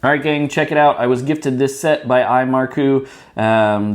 All right, gang, check it out. I was gifted this set by iMarku.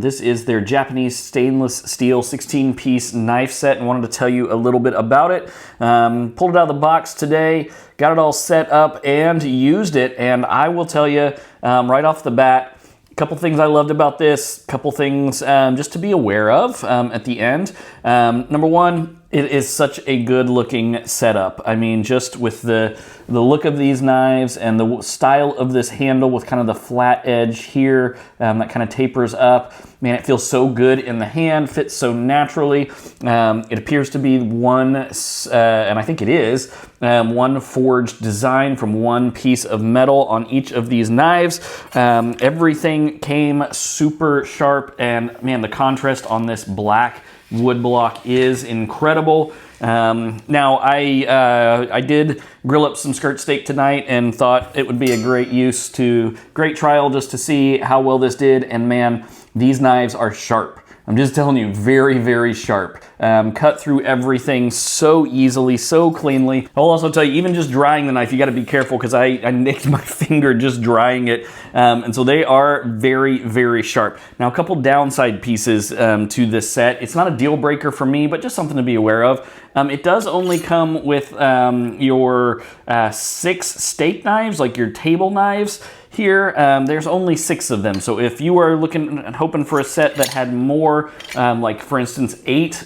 This is their Japanese stainless steel 16-piece knife set, and wanted to tell you a little bit about it. Pulled it out of the box today, got it all set up and used it, and I will tell you right off the bat, a couple things I loved about this, couple things just to be aware of at the end. Number one, it is such a good looking setup. I mean, just with the look of these knives and the style of this handle with kind of the flat edge here that kind of tapers up. Man, it feels so good in the hand, fits so naturally. It appears to be one, and I think it is, one forged design from one piece of metal on each of these knives. Everything came super sharp, and man, the contrast on this black wood block is incredible. Now, I did grill up some skirt steak tonight and thought it would be a great trial just to see how well this did. And man, these knives are sharp. I'm just telling you, very, very sharp. Cut through everything so easily, so cleanly. I'll also tell you, even just drying the knife, you gotta be careful because I nicked my finger just drying it. And so they are very, very sharp. Now, a couple downside pieces to this set. It's not a deal breaker for me, but just something to be aware of. It does only come with your 6 steak knives, like your table knives. Here, there's only 6 of them. So if you are looking and hoping for a set that had more, like for instance 8,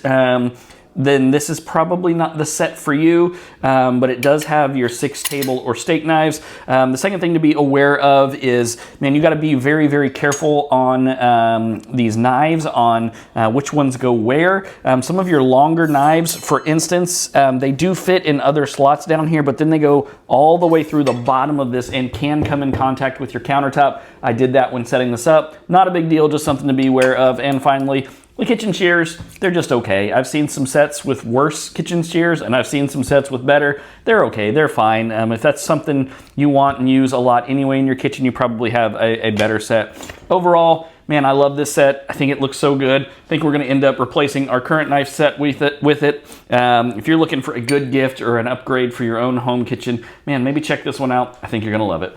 then this is probably not the set for you, but it does have your 6 table or steak knives. The second thing to be aware of is, man, you gotta be very, very careful on these knives, on which ones go where. Some of your longer knives, for instance, they do fit in other slots down here, but then they go all the way through the bottom of this and can come in contact with your countertop. I did that when setting this up. Not a big deal, just something to be aware of. And finally, the kitchen shears, they're just okay. I've seen some sets with worse kitchen shears, and I've seen some sets with better. They're okay, they're fine. If that's something you want and use a lot anyway in your kitchen, you probably have a better set. Overall, man, I love this set. I think it looks so good. I think we're gonna end up replacing our current knife set with it. If you're looking for a good gift or an upgrade for your own home kitchen, man, maybe check this one out. I think you're gonna love it.